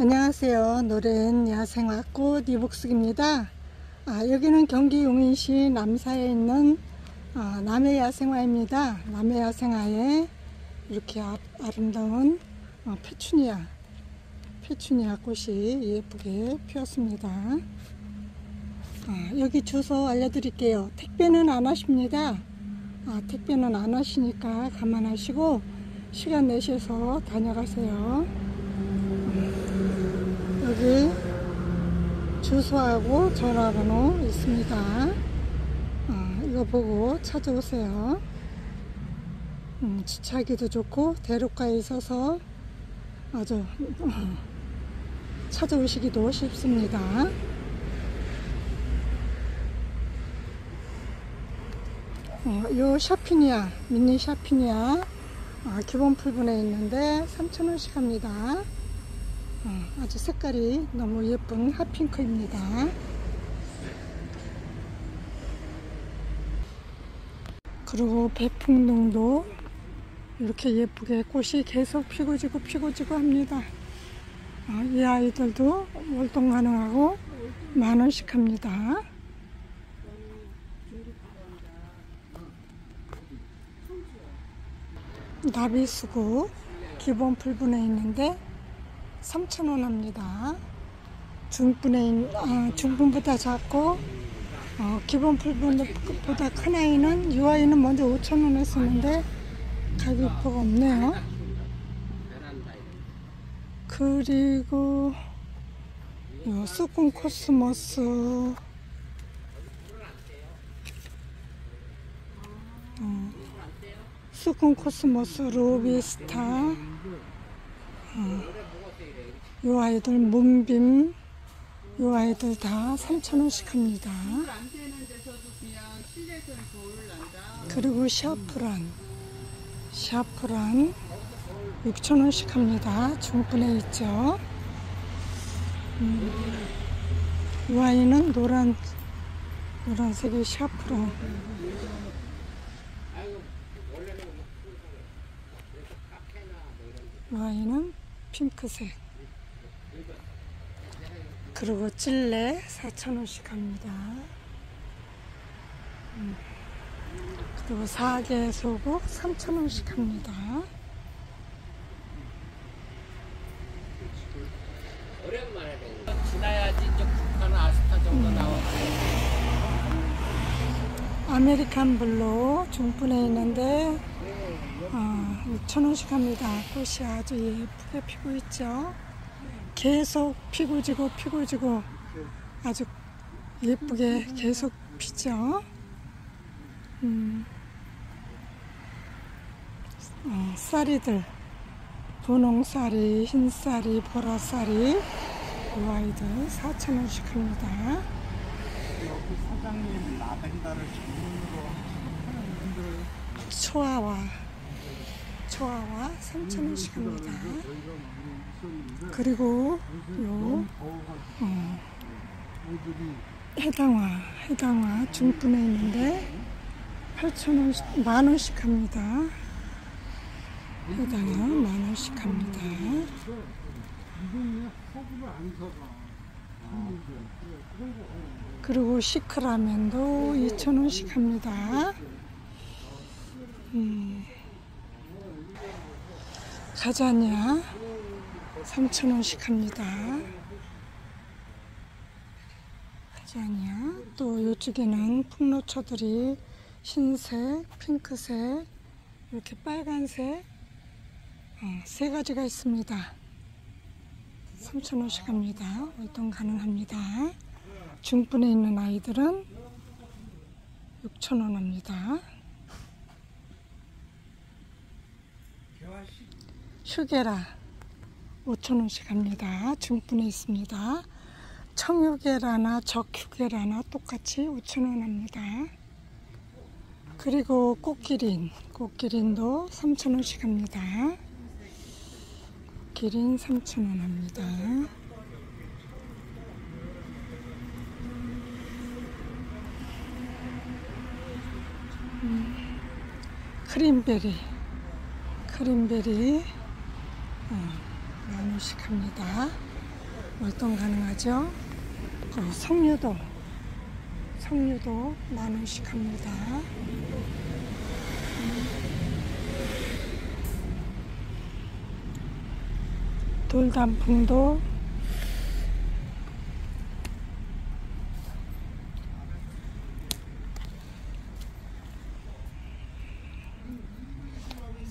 안녕하세요. 노래는 야생화꽃 이복숙입니다. 여기는 경기 용인시 남사에 있는 남해야생화입니다. 남해야생화에 이렇게 아름다운 페추니아 꽃이 예쁘게 피었습니다. 여기 주소 알려드릴게요. 택배는 안 하십니다. 택배는 안 하시니까 감안하시고 시간 내셔서 다녀가세요. 여기 주소하고 전화번호 있습니다. 이거 보고 찾아오세요. 주차하기도 좋고 대로가에 있어서 아주 찾아오시기도 쉽습니다. 요 샤피니아, 미니 샤피니아 기본 풀분에 있는데 3,000원씩 합니다. 아주 색깔이 너무 예쁜 핫핑크입니다. 그리고 배풍동도 이렇게 예쁘게 꽃이 계속 피고 지고 합니다. 이 아이들도 월동 가능하고 10,000원씩 합니다. 나비수국 기본 풀분에 있는데 3,000원 합니다. 중분보다 작고 기본 풀분보다 큰 아이는 이 아이는 먼저 5,000원 했었는데 가격표가 없네요. 그리고 요 수군 코스모스 수군 코스모스 로비스타 요 아이들 문빔 요 아이들 다 3,000원씩 합니다. 그리고 샤프란 6,000원씩 합니다. 중분에 있죠. 요 아이는 노란색의 샤프란 요 아이는 핑크색. 그리고 찔레 4,000원씩 합니다. 그리고 사계 소국 3,000원씩 합니다. 오랜만에 지나야지 이제 국화나 아스타 정도 나오지. 아메리칸 블루 중분에 있는데 6,000원씩 합니다. 꽃이 아주 예쁘게 피고 있죠. 계속 피고 지고 아주 예쁘게 계속 피죠. 쌀이들 분홍쌀이, 흰쌀이, 보라쌀이 이 아이들 4,000원씩 합니다. 여기 사장님 라벤더를 전문으로 초아와 3,000원씩 합니다. 그리고 요 해당화 중분에 있는데 8,000원씩 10,000원씩 합니다. 해당화 10,000원씩 합니다. 그리고 시크라멘도 2,000원씩 합니다. 가자니아 3,000원씩 합니다. 가자니아 또 이쪽에는 풍로초들이 흰색, 핑크색, 이렇게 빨간색 세 가지가 있습니다. 3,000원씩 합니다. 월동 가능합니다. 중분에 있는 아이들은 6,000원 합니다. 휴게라 5,000원씩 합니다. 중분에 있습니다. 청휴게라나 적휴게라나 똑같이 5,000원 합니다. 그리고 꽃기린도 3,000원씩 합니다. 기린 3,000원 합니다. 크림베리 10,000원씩 합니다. 월동 가능하죠. 그리고 석류도 10,000원씩 합니다. 돌단풍도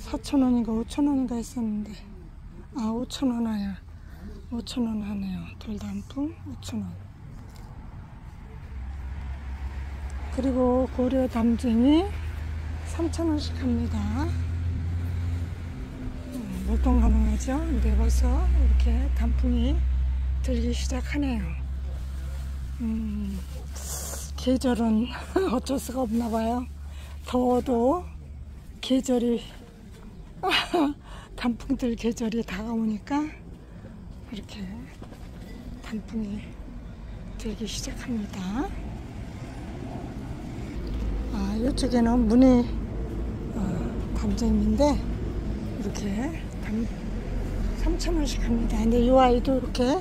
4,000원인가 5,000원인가 했었는데 5,000원 하야 5,000원 하네요. 돌단풍 5,000원. 그리고 고려 담쟁이 3,000원씩 합니다. 월동 가능하죠. 근데 벌써 이렇게 단풍이 들기 시작하네요. 계절은 어쩔 수가 없나 봐요. 더워도 계절이 단풍들 계절이 다가오니까 이렇게 단풍이 들기 시작합니다. 이쪽에는 문의 담쟁인데 이렇게 3,000원씩 합니다. 근데 이 아이도 이렇게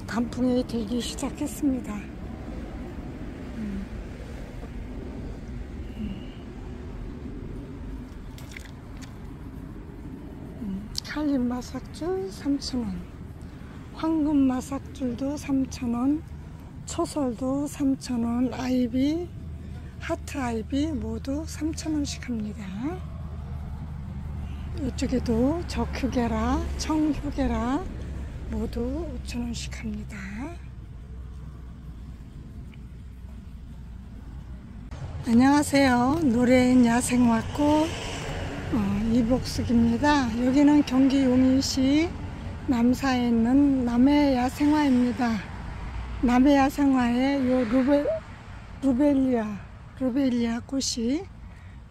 단풍이 들기 시작했습니다. 칼림마삭줄 3,000원, 황금마삭줄도 3,000원, 초설도 3,000원, 아이비, 하트 아이비 모두 3,000원씩 합니다. 이쪽에도 적휴게라, 청휴게라 모두 5,000원씩 합니다. 안녕하세요. 노래인 야생화꽃 이복숙입니다. 여기는 경기 용인시 남사에 있는 남해야생화입니다. 남해야생화에 요 루벨리아 꽃이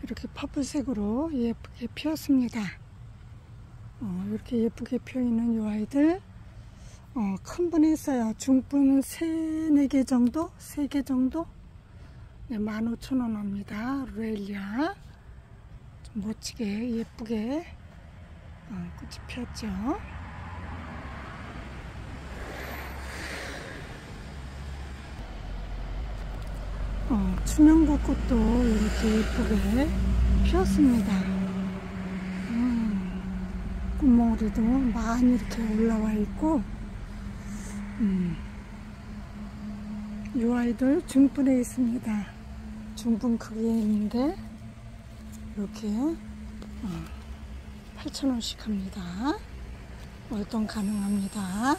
이렇게 퍼플색으로 예쁘게 피었습니다. 이렇게 예쁘게 피어있는 이 아이들 큰 분이 있어요. 중분 3개 정도? 3개 정도? 네, 15,000원 합니다. 루벨리아 좀 멋지게 예쁘게 꽃이 피었죠. 추명고 꽃도 이렇게 예쁘게 피었습니다. 꽃몽우리도 많이 이렇게 올라와 있고, 이 아이들 중분에 있습니다. 중분 크기에 있는데 이렇게 8,000원씩 합니다. 월동 가능합니다.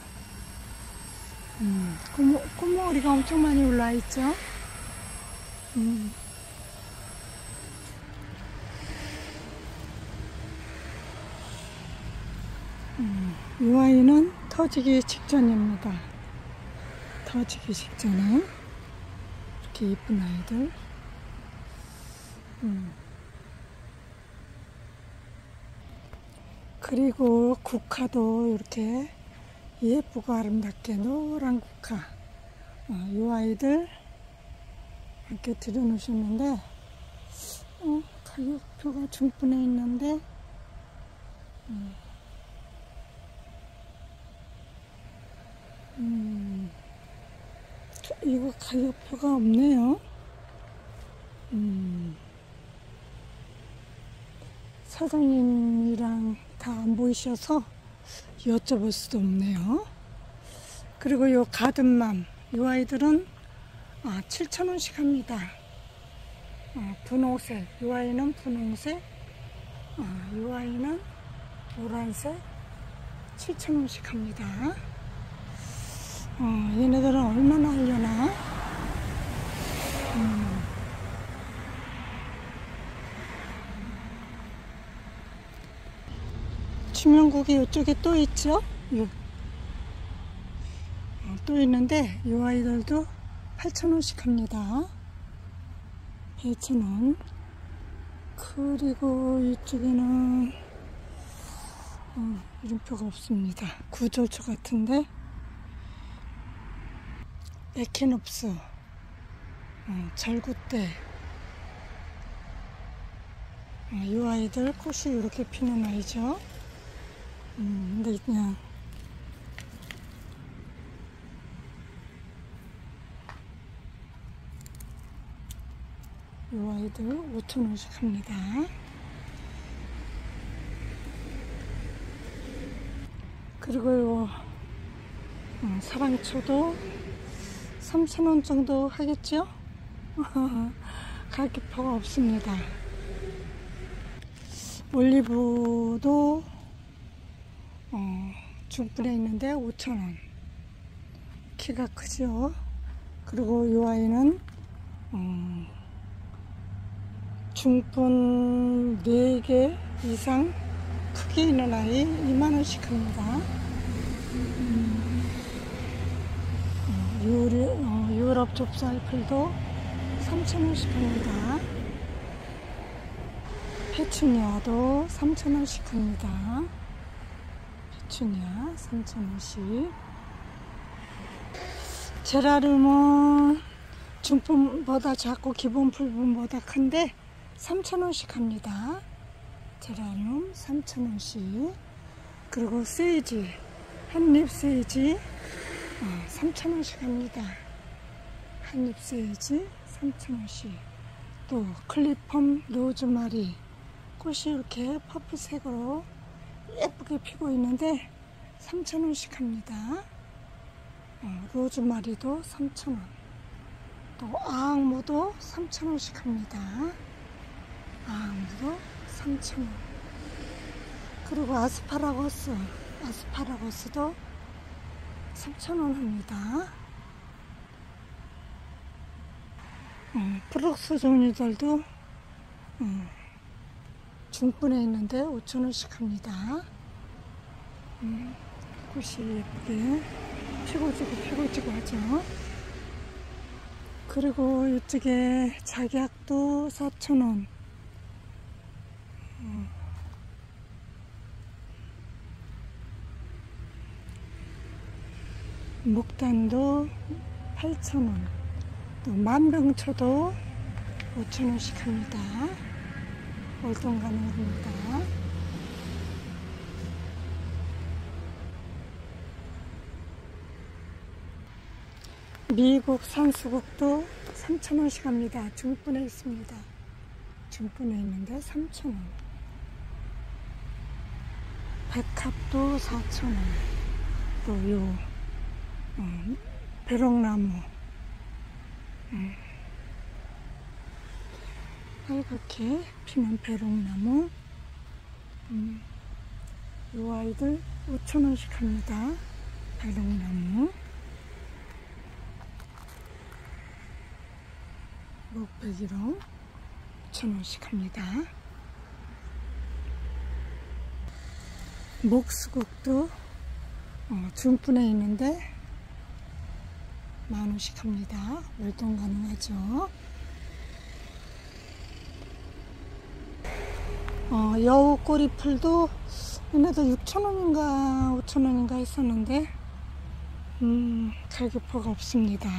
꽃몽우리가 엄청 많이 올라와 있죠. 이 아이는 터지기 직전입니다. 터지기 직전에 이렇게 예쁜 아이들. 그리고 국화도 이렇게 예쁘고 아름답게 노란 국화. 이 아이들 이렇게 들여놓으셨는데 가격표가 중분에 있는데 이거 가격표가 없네요. 사장님이랑 다 안 보이셔서 여쭤볼 수도 없네요. 그리고 요 가든맘 이 아이들은 7,000원씩 합니다. 분홍색 이 아이는 분홍색, 이 아이는 노란색 7,000원씩 합니다. 얘네들은 얼마나 하려나? 추명국이 이쪽에 또 있죠? 또 있는데 이 아이들도 8,000원씩 합니다. 8,000원. 그리고 이쪽에는 이름표가 없습니다. 구절초 같은데 에키놉스, 절구대. 이 아이들 꽃이 이렇게 피는 아이죠. 근데 그냥 이 아이들 5,000원씩 합니다. 그리고 요 사랑초도 3,000원 정도 하겠죠? 가격표가 없습니다. 올리브도 중분에 있는데 5,000원. 키가 크죠? 그리고 이 아이는 중분 4개 이상 크기 있는 아이 2만원씩 합니다. 유럽 좁쌀풀도 3,000원씩 합니다. 페추니아도 3,000원씩 합니다. 페추니아 3,000원씩. 제라늄은 중품보다 작고 기본 풀분보다 큰데 3,000원씩 합니다. 제라늄 3,000원씩. 그리고 세이지, 한잎 세이지 3,000원씩 합니다. 한잎 세이지 3,000원씩. 또 클리펌 로즈마리 꽃이 이렇게 퍼플색으로 예쁘게 피고 있는데 3,000원씩 합니다. 로즈마리도 3,000원. 또 아앙무도 3,000원씩 합니다. 아앙무도 3,000원. 그리고 아스파라거스도 3,000원 합니다. 프룩스 종류들도 중분에 있는데 5,000원씩 합니다. 꽃이 예쁘게 피고지고 하죠. 그리고 이쪽에 작약도 4,000원. 목단도 8,000원. 또 만병초도 5,000원씩 합니다. 월동 가능합니다. 미국 산수국도 3,000원씩 합니다. 중분에 있습니다. 중분에 있는데 3,000원. 백합도 4,000원. 또 요 벼롱나무 빨갛게 피는 벼롱나무 요 아이들 5,000원씩 합니다. 벼롱나무. 목베기로 5,000원씩 합니다. 목수국도 중분에 있는데 10,000원씩 합니다. 월동 가능하죠. 여우 꼬리풀도 얘네도 6,000원인가 5,000원인가 했었는데 가격표가 없습니다.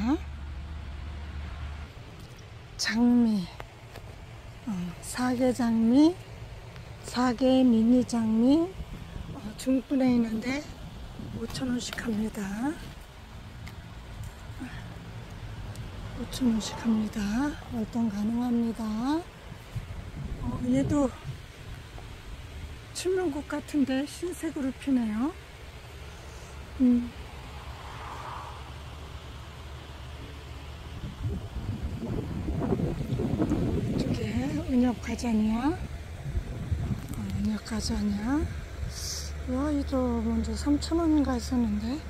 장미, 사계장미, 사계 미니 장미 중분에 있는데 5,000원씩 합니다. 5,000원씩 합니다. 월동 가능합니다. 얘도 출면국 같은데 흰색으로 피네요. 이쪽에 은엽가자니아, 은엽가자니아. 이 아이도 먼저 3,000원인가 했었는데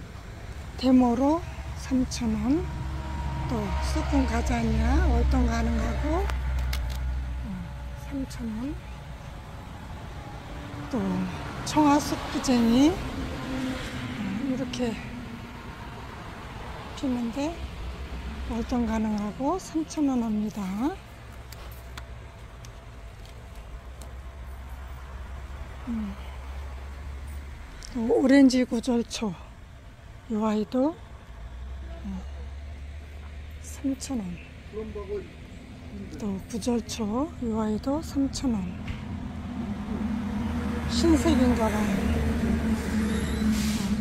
데모로 3,000원. 또 수군 가자니아 월동 가능하고 3,000원. 또 청아숙부쟁이 이렇게 피는데 월동 가능하고 3,000원 합니다. 또 오렌지 구절초 이 아이도 3,000원. 또 구절초 이 아이도 3,000원. 흰색인가봐요.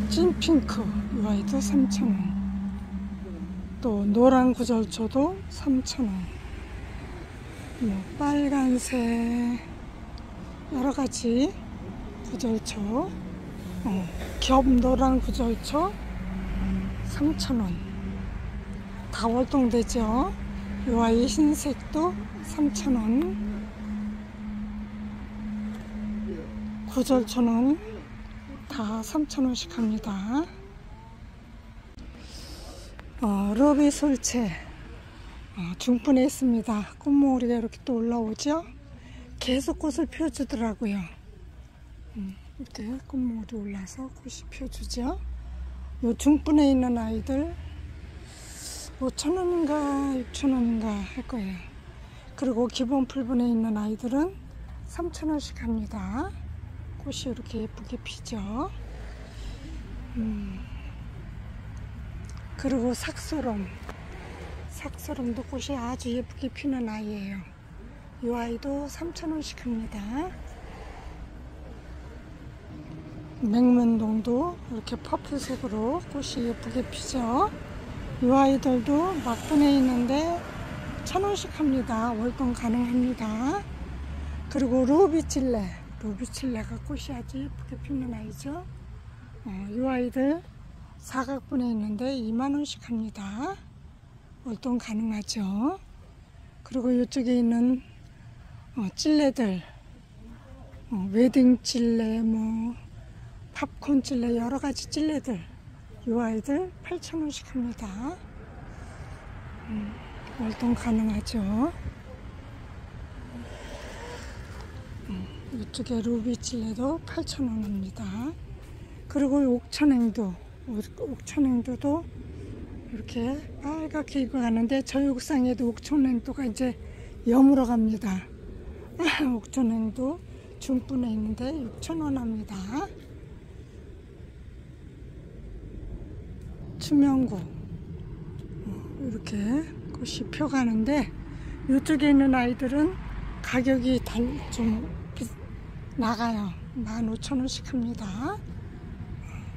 찐핑크 이 아이도 3,000원. 또 노란 구절초도 3,000원. 뭐 빨간색 여러 가지 구절초, 겹 노란 구절초 3,000원. 다 월동되죠. 요 아이 흰색도 3,000원. 구절초는 다 3,000원씩 합니다. 러비 솔채 중분에 있습니다. 꽃모리가 이렇게 또 올라오죠. 계속 꽃을 펴주더라고요. 이렇게 꽃모리 올라서 꽃이 펴주죠. 요 중분에 있는 아이들 5,000원인가 6,000원인가 할 거예요. 그리고 기본 풀분에 있는 아이들은 3,000원씩 합니다. 꽃이 이렇게 예쁘게 피죠. 그리고 삭소롬도 꽃이 아주 예쁘게 피는 아이예요. 이 아이도 3,000원씩 합니다. 맹문동도 이렇게 퍼플색으로 꽃이 예쁘게 피죠. 이 아이들도 막분에 있는데 1,000원씩 합니다. 월동 가능합니다. 그리고 루비칠레가 꽃이 아주 예쁘게 피는 아이죠. 이 아이들 사각분에 있는데 20,000원씩 합니다. 월동 가능하죠. 그리고 이쪽에 있는 찔레들, 웨딩 찔레, 뭐 팝콘 찔레, 여러 가지 찔레들, 이 아이들 8,000원씩 합니다. 월동 가능하죠. 이쪽에 루비 찔레도 8,000원입니다. 그리고 옥천행도도 이렇게 빨갛게 익어가는데 저희 옥상에도 옥천행도가 이제 여물어 갑니다. 옥천행도 중분에 있는데 6,000원 합니다. 추명구 이렇게 꽃이 펴가는데 이쪽에 있는 아이들은 가격이 좀 나가요. 15,000원씩 합니다.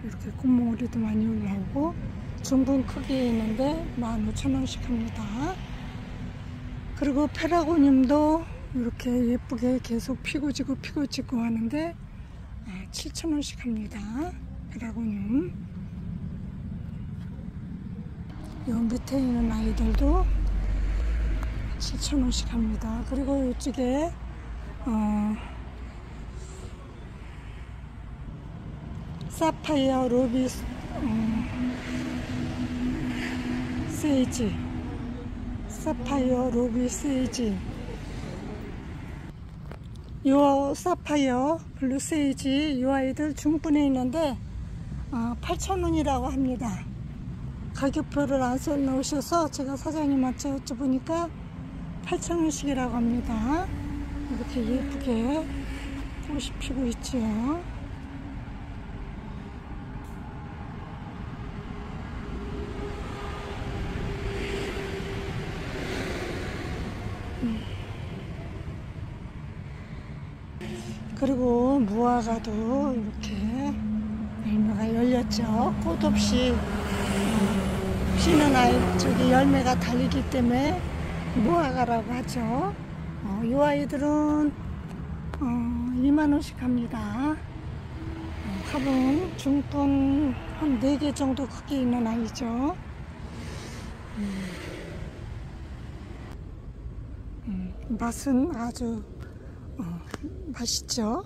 이렇게 꽃몽우리도 많이 올라오고 중분 크기에 있는데 15,000원씩 합니다. 그리고 페라고늄도 이렇게 예쁘게 계속 피고 지고 하는데 7,000원씩 합니다. 페라고늄. 요 밑에 있는 아이들도 7,000원씩 합니다. 그리고 이쪽에 사파이어 루비 세이지, 사파이어 루비 세이지, 요 사파이어 블루 세이지 요 아이들 중분에 있는데 8,000원이라고 합니다. 가격표를 안 써놓으셔서 제가 사장님한테 여쭤보니까 8,000원씩이라고 합니다. 이렇게 예쁘게 꽃이 피고 있죠. 그리고 무화과도 이렇게 열매가 열렸죠. 꽃 없이 피는 아이 저기 열매가 달리기 때문에 무화과라고 하죠. 이 아이들은 20,000원씩 합니다. 화분 중분 한 4개 정도 크기 있는 아이죠. 맛은 아주 맛있죠.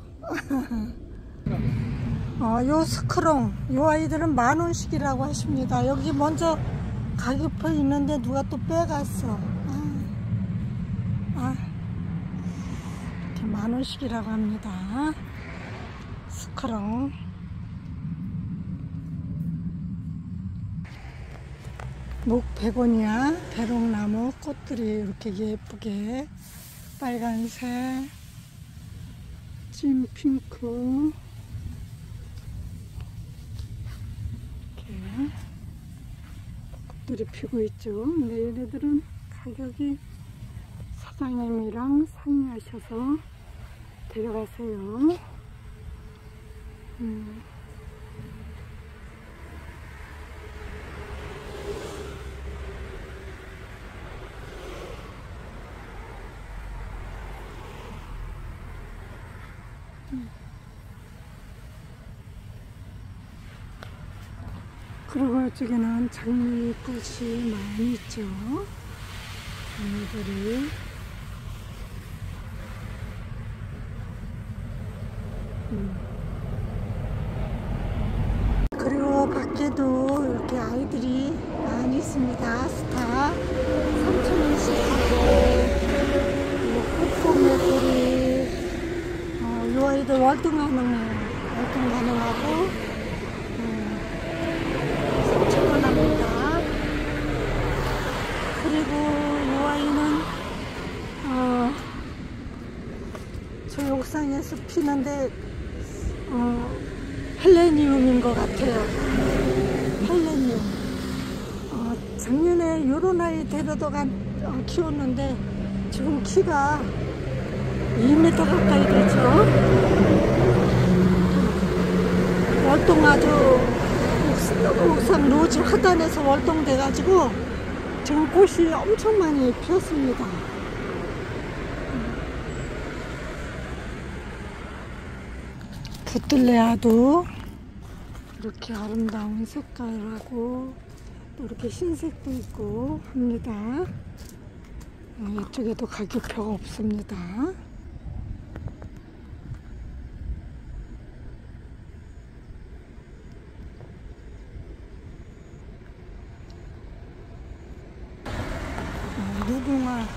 요 스크롱 요 아이들은 10,000원씩이라고 하십니다. 여기 먼저 가격표 있는데 누가 또 빼갔어. 이렇게 10,000원씩이라고 합니다. 스크롱. 목베고니아, 배롱나무 꽃들이 이렇게 예쁘게 빨간색, 찐핑크 이렇게 꽃들이 피고 있죠. 근데 얘네들은 가격이 사장님이랑 상의하셔서 데려가세요. 그리고 이쪽에는 장미꽃이 많이 있죠. 장미들이. 그리고 밖에도 이렇게 아이들이 많이 있습니다. 스타 3,000원씩 하고, 꽃보매돌이, 이 아이들 월동 가능해요. 월동 가능하고, 3,000원 합니다. 그리고 이 아이는, 저 옥상에서 피는데, 헬레니움인 것 같아요. 헬레니움. 작년에 요런 아이 데려다가 키웠는데 지금 키가 2m 가까이 되죠. 월동 아주 옥상 로지 하단에서 월동돼가지고 지금 꽃이 엄청 많이 피었습니다. 부틀레아도 이렇게 아름다운 색깔하고 또 이렇게 흰색도 있고 합니다. 이쪽에도 가격표가 없습니다. 무궁화,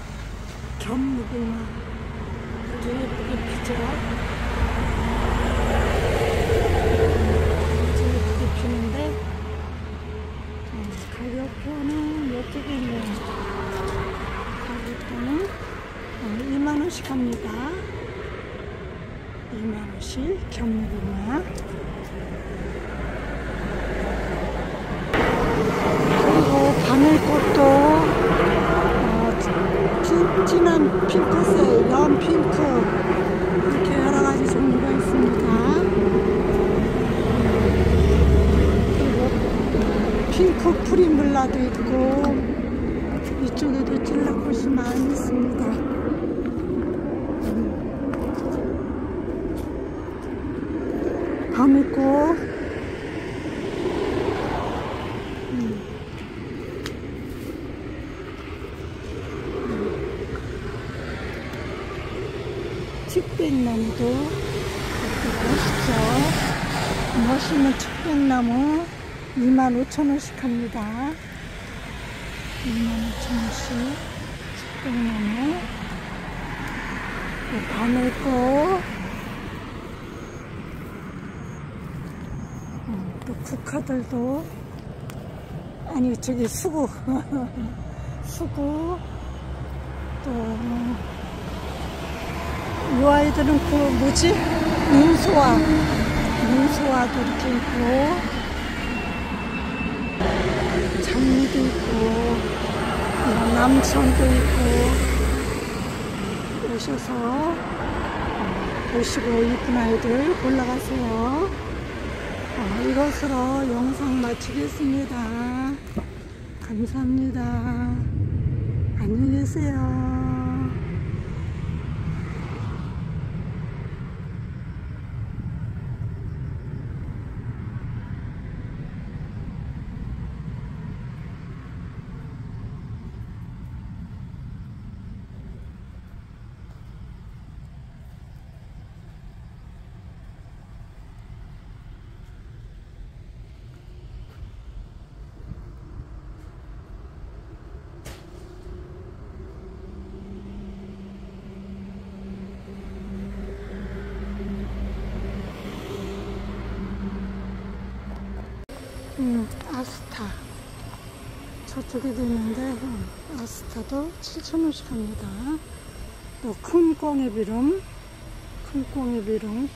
견무궁화 아주 예쁘게 피죠. 피는데 가격표는 이쪽에 있네요. 가격표는 2만원씩 합니다. 2만원씩 견무궁화. 그리고 바늘꽃도 진한 핑크색, 연 핑크 이렇게 여러가지 종류가 있습니다. 핑크 프리물라도 있고 이쪽에도 찔라꽃이 많이 있습니다. 바늘꽃, 측백나무도 이렇게 멋있죠. 멋있는 측백나무 25,000원씩 합니다. 25,000원씩 측백나무. 바늘꽃, 또 국화들도, 아니 저기 수구 수구, 또 이 아이들은 그 뭐지? 민소화도 이렇게 있고, 장미도 있고, 남천도 있고, 오셔서 보시고 이쁜 아이들 골라가세요. 이것으로 영상 마치겠습니다. 감사합니다. 안녕히 계세요. 아스타 저쪽에도 있는데 아스타도 7,000원씩 합니다. 또 큰 꽁이비름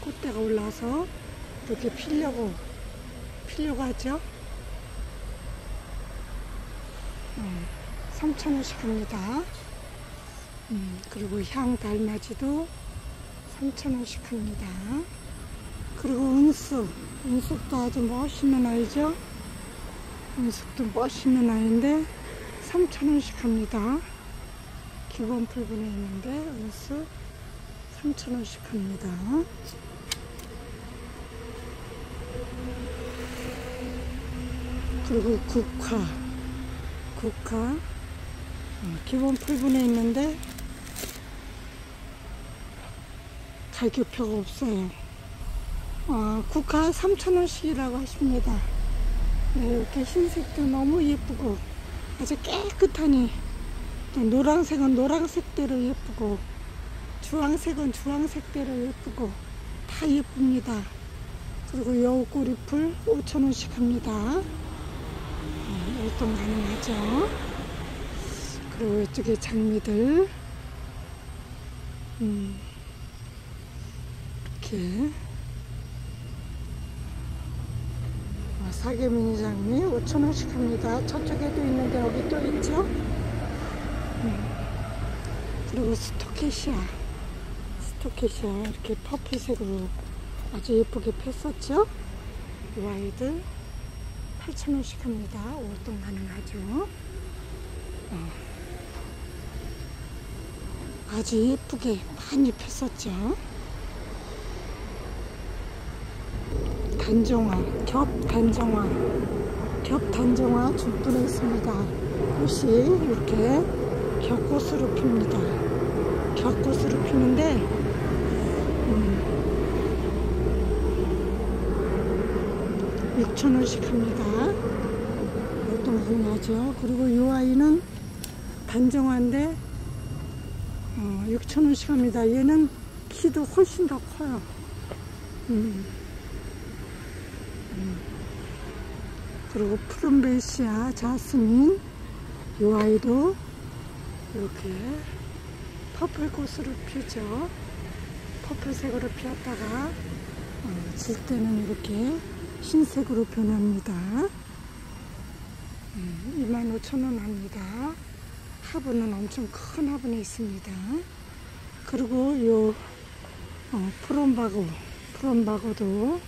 꽃대가 올라서 이렇게 피려고 하죠. 3,000원씩 합니다. 그리고 향달맞이도 3,000원씩 합니다. 그리고 은숙도 아주 멋있는 아이죠. 은숙도 멋있는 아이인데 3,000원씩 합니다. 기본 풀분에 있는데 은숙 3,000원씩 합니다. 그리고 국화 기본 풀분에 있는데 가격표가 없어요. 국화 3,000원씩이라고 하십니다. 네, 이렇게 흰색도 너무 예쁘고 아주 깨끗하니, 또 노란색은 노란색대로 예쁘고 주황색은 주황색대로 예쁘고 다 예쁩니다. 그리고 여우꼬리풀 5,000원씩 합니다. 활동 가능하죠. 그리고 이쪽에 장미들 이렇게 사계미니 장미 5,000원씩 합니다. 저쪽에도 있는데 여기 또 있죠. 그리고 스토케시아 이렇게 퍼플색으로 아주 예쁘게 폈었죠. 이 아이들 8,000원씩 합니다. 월동 가능하죠. 아주 예쁘게 많이 폈었죠. 단정화, 겹단정화 중분에 있습니다. 꽃이 이렇게 겹꽃으로 핍니다. 겹꽃으로 피는데 6,000원씩 합니다. 월동 가능하죠. 그리고 이 아이는 단정화인데 6,000원씩 합니다. 얘는 키도 훨씬 더 커요. 그리고 푸른베시아 자스민, 이 아이도 이렇게 퍼플꽃으로 피죠. 퍼플색으로 피었다가 질 때는 이렇게 흰색으로 변합니다. 25,000원 합니다. 화분은 엄청 큰 화분에 있습니다. 그리고 요 푸른바고도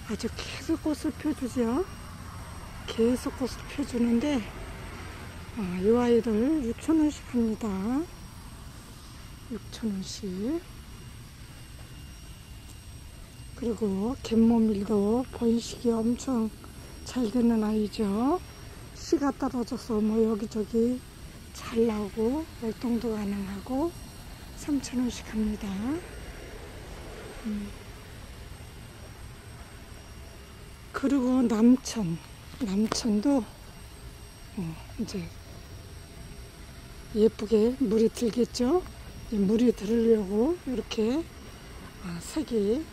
아주 계속 꽃을 펴주죠. 계속 꽃을 펴주는데 이 아이를 6,000원씩 합니다. 6,000원씩. 그리고 갯모밀도 번식이 엄청 잘 되는 아이죠. 씨가 떨어져서 뭐 여기저기 잘 나오고 월동도 가능하고 3,000원씩 합니다. 그리고 남천도 이제 예쁘게 물이 들겠죠. 물이 들으려고 이렇게 색이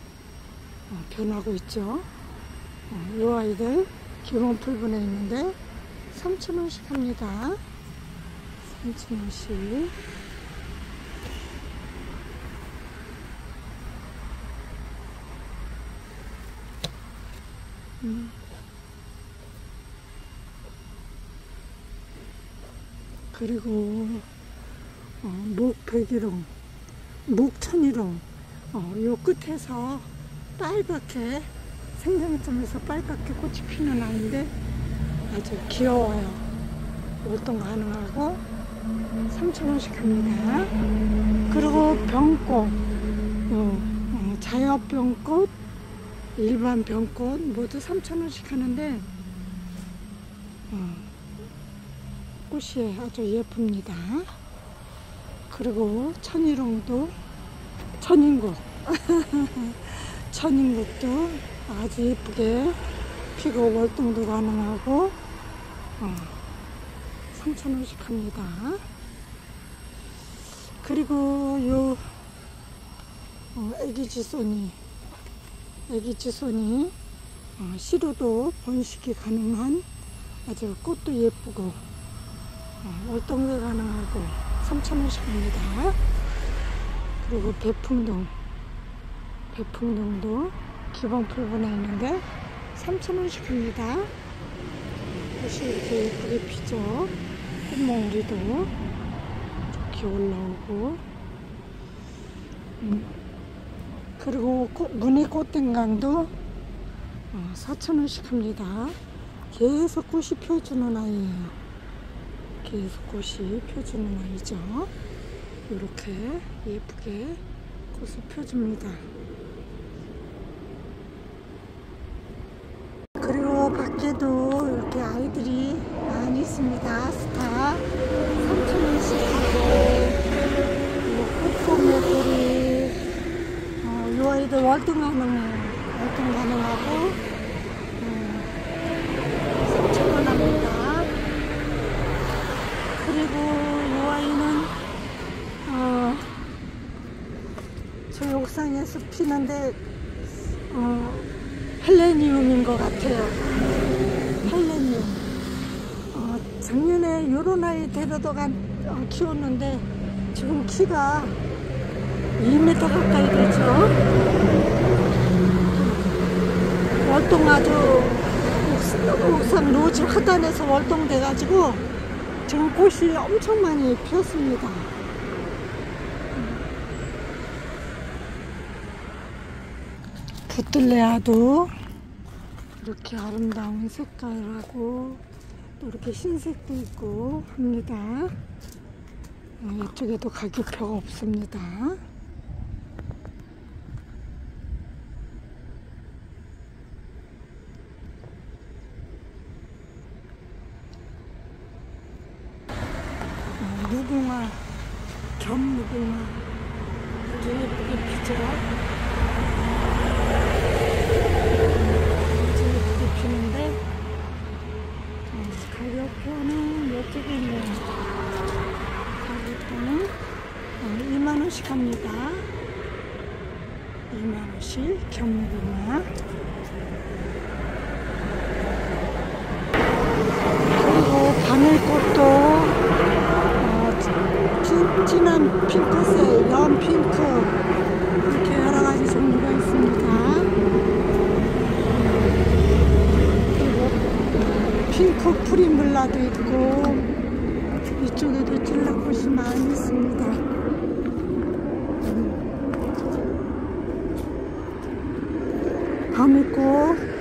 변하고 있죠. 이 아이들 기본 풀분에 있는데 3,000원씩 합니다. 3,000원씩. 그리고 목백일홍, 목천일홍, 요 끝에서 빨갛게 생장점에서 빨갛게 꽃이 피는 아이인데 아주 귀여워요. 월동 가능하고 3,000원씩 합니다. 그리고 병꽃, 자엽병꽃, 일반 병꽃 모두 3,000원씩 하는데 꽃이 아주 예쁩니다. 그리고 천일홍도, 천인국도 아주 예쁘게 피고 월동도 가능하고 3,000원씩 합니다. 그리고 요 애기지손이 씨로도 번식이 가능한 아주 꽃도 예쁘고 월동도 가능하고 3,000원씩 합니다. 그리고 배풍동도 기본 풀분에 있는데 3,000원씩 합니다. 꽃이 이렇게 예쁘게 피죠. 꽃몽우리도 이렇게 올라오고 그리고 무늬 꽃댕강도 4,000원씩 합니다. 계속 꽃이 펴주는 아이예요. 계속 꽃이 펴주는 아이죠. 이렇게 예쁘게 꽃을 펴줍니다. 밖에도 이렇게 아이들이 많이 있습니다. 스타 3,000원씩 하고 꽃포매돌이 이 아이들 월등 가능해요. 월등 가능하고 3,000원 합니다. 그리고 이 아이는 저 옥상에서 피는데 헬레니움인 것 같아요. 헬레니움. 작년에 요런 아이 데려다가 키웠는데 지금 키가 2m 가까이 되죠. 월동 아주 옥상 노지 하단에서 월동돼가지고 지금 꽃이 엄청 많이 피었습니다. 부틀레아도 이렇게 아름다운 색깔하고 또 이렇게 흰색도 있고 합니다. 이쪽에도 가격표가 없습니다. 무궁화, 견무궁화 아주 예쁘게 피죠. 아주 예쁘게 피는데 가격표는 이쪽에 있네요. 가격표는 2만원씩 합니다. 2만원씩 견무궁화. 그리고 바늘꽃도 진한 핑크색, 연 핑크 이렇게 여러가지 종류가 있습니다. 그리고 핑크 프리물라도 있고 이쪽에도 찔라꽃이 많이 있습니다. 밤이꽃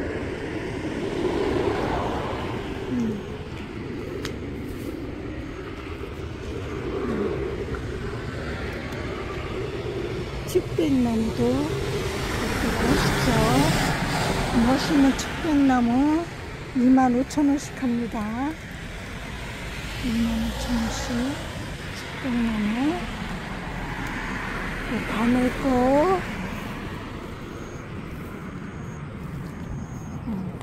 측백나무도 이렇게 멋있죠. 멋있는 측백나무 25,000원씩 합니다. 25,000원씩 측백나무. 바늘꽃,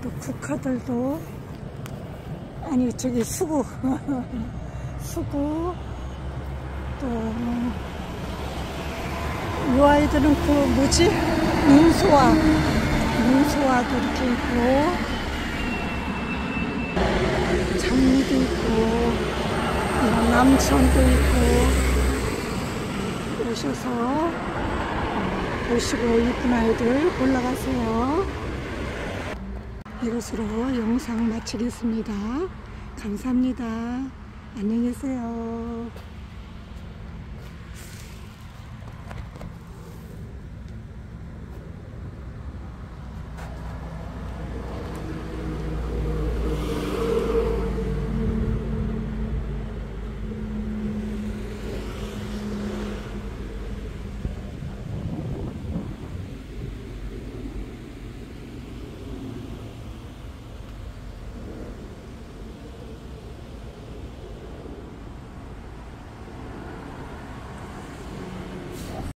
또 국화들도, 아니 저기 수국 수국, 또 이 아이들은 그 뭐지? 눈소화도 이렇게 있고, 장미도 있고, 남천도 있고, 오셔서 보시고 이쁜 아이들 골라가세요. 이것으로 영상 마치겠습니다. 감사합니다. 안녕히 계세요.